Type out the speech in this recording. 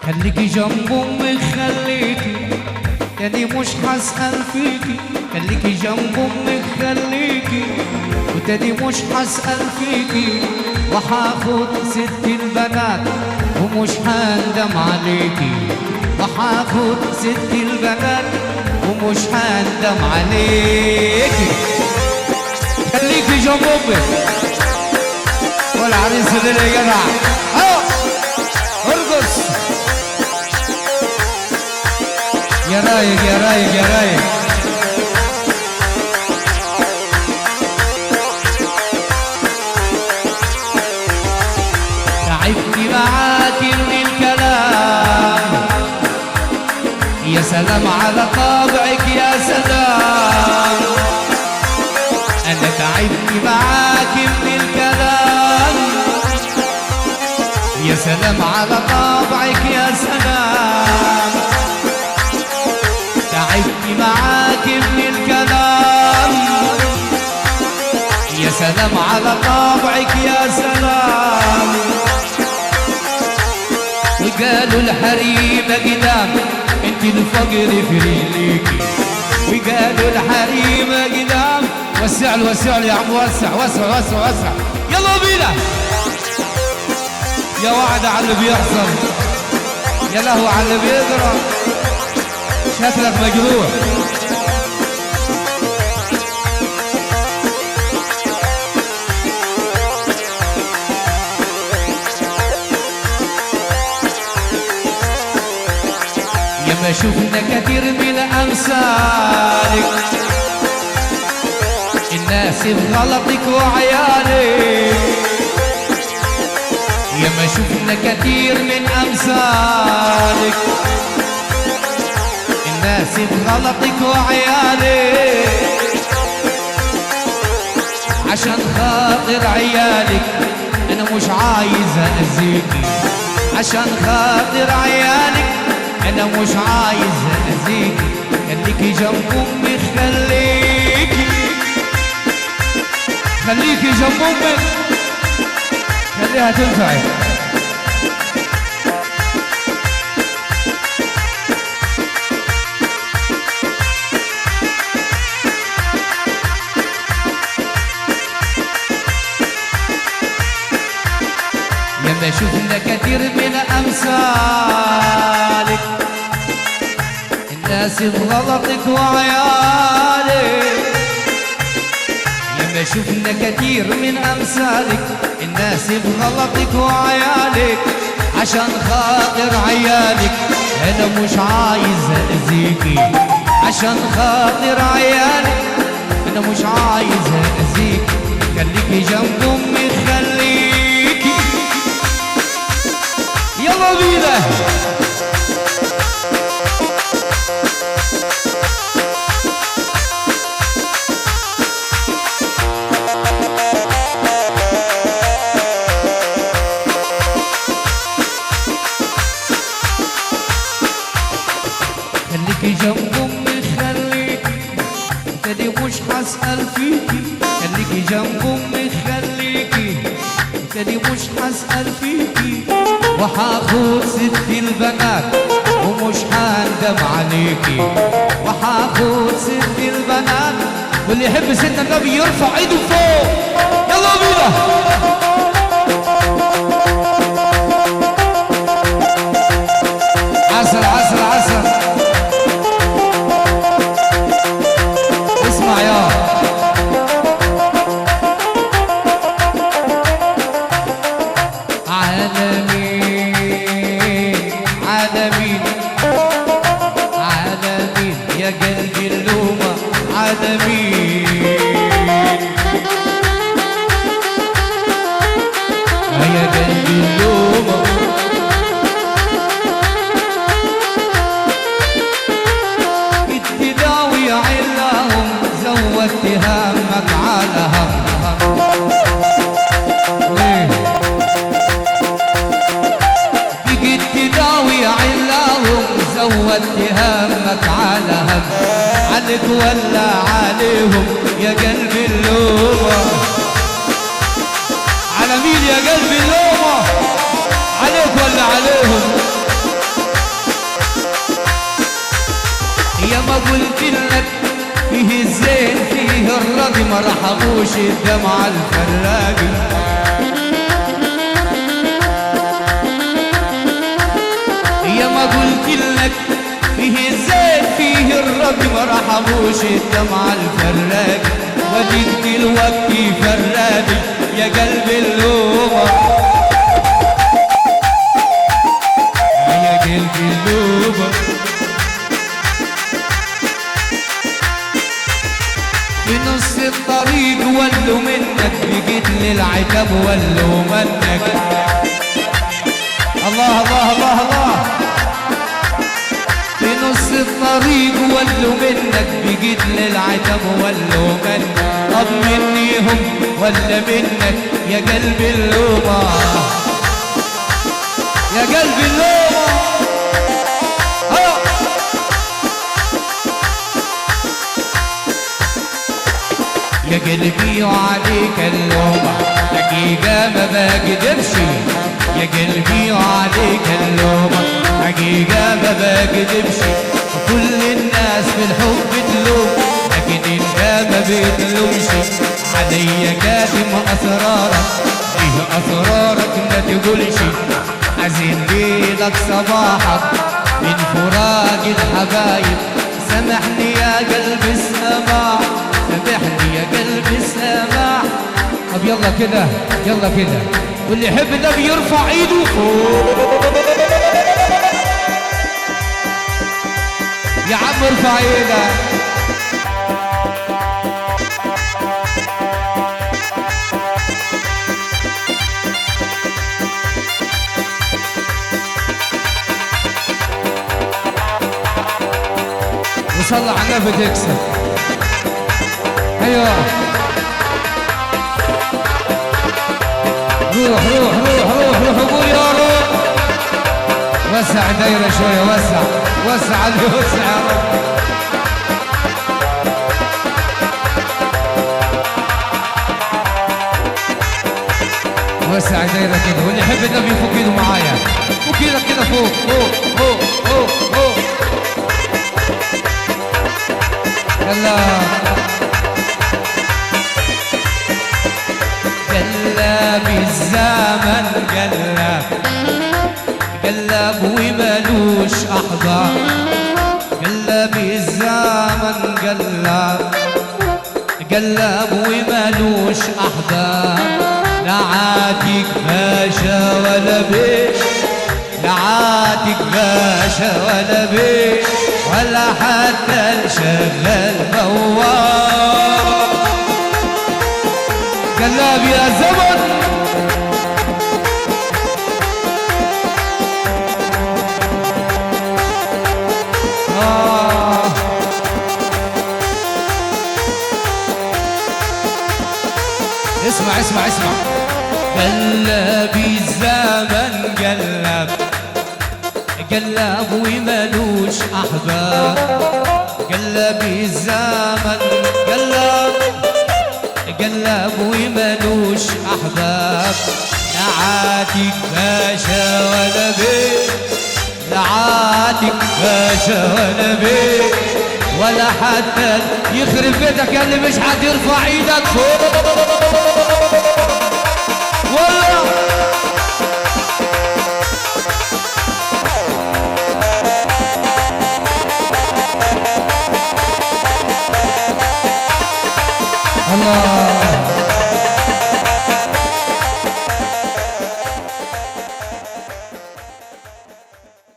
خليكي جنب امك خليكي، تاني مش هسأل فيكي. خليكي جنب امك خليكي، وتاني مش هسأل فيكي. وحاخد ست البنات ومش هندم عليكي. وحاخد ست البنات ومش هندم عليكي. خليكي جنب امك والعريس الليلة يا جدع. ارقص يا رايق يا رايق يا رايق. تعبت معاكي من الكلام، يا سلام على طبعك يا سلام. أنا تعبت معاكي من الكلام، يا سلام على طبعك يا سلام. تعبت معاك من الكلام، يا سلام على طبعك يا سلام. وقالوا الحريمة قدام انت الفقر في رجليكي. وقالوا الحريمة قدام. وسع له وسع له يا عم، وسع وسع وسع وسع. يلا بينا يا وعد على اللي بيحصل، يا لهو على اللي بيقرا. شكلك مجروح. ياما شفنا كتير من امثالك، الناس بغلطك وعيالك. ياما شفنا كتير من امثالك، الناس بغلطك وعيالك. عشان خاطر عيالك انا مش عايز اذيكي. عشان خاطر عيالك انا مش عايز اذيكي. خليكي جنب امك خليكي، خليكي جنب امك خليها تنفعك. ياما شفنا كتير من امثالك، الناس بغلطك وعيالك. ياما شفنا كتير من امثالك، الناس بغلطك وعيالك. عشان خاطر عيالك انا مش عايز اذيكي. عشان خاطر عيالك انا مش عايز اذيكي. خليكي جنب امك خليكي. يلا بينا خليكي جنب امك خليكي، تاني مش هسأل فيكي. خليكي جنب امك خليكي، تاني مش هسأل فيكي. وحاخد ست البنات ومش هندم عليكي. وحاخد ست البنات، واللي يحب سيدنا النبي يرفع ايده فوق. يلا بينا عسل عسل عسل. اسمع يا عالمين عالمين عالمين يا قلبي اللومة عالمين. يا قلبي اللومة التداوي علهم زودت همك على هم. بقيت تداوي علهم زودت همك على هم. عليك ولا عليهم يا قلبي اللومة. على مين يا قلبي اللومة؟ عليك ولا عليهم؟ الراضي ما رحموش الدمعة الفراقي. يا ما قلت لك فيه الزين فيه الراضي ما رحموش الدمعة الفراقي، وجيت دلوقتي فرادي يا قلب اللومة يا قلب اللومة. في نص الطريق ولوا منك بقيت للعتاب ولوا منك. الله الله الله الله. في نص الطريق ولوا منك بقيت للعتاب ولوا منك. طب منيهم ولا منك يا قلب اللومة يا قلب اللومة. يا قلبي وعليك اللومة حقيقة ما بقدرش. يا قلبي وعليك اللومة حقيقة ما بقدرش. كل الناس في الحب تلوم لكن انت ما بتلومش. عليا كاتم اسرارك فيه اسرارك ما تقولش. حزين ليلك صباحك من فراق الحبايب. سامحني يا قلب السماع سامحني يا قلب السماع. طب يلا كده يلا كده واللي يحب النبي يرفع ايده فوق. يا عم ارفع ايدك. وصلى على النبي تكسب. ايوه روح روح روح روح روح قول يا روح. وسع دايرة شوية وسع وسع اللي وسع يا رب. وسع دايرة كده واللي يحب النبي يفك ايده معايا. فك ايدك كده فوق فوق فوق فوق فوق. يلا قلب الزمن قلب قلب ومالوش احضان. قلب الزمن قلب قلب ومالوش احضان. لا عاتق باشا ولا بيش لا عاتق باشا ولا بيش ولا حتى الشغل بواب. قلاب يا زمن اسمع اسمع اسمع. قلب الزمن قلب قلب ومالوش احباب. قلب الزمن قلب قلب ومالوش احباب. لا عاتق باشا ولا بيت لا عاتق باشا ولا بيت ولا حتى يخرب بيتك يا اللي مش هترفع ايدك فوق. والله الله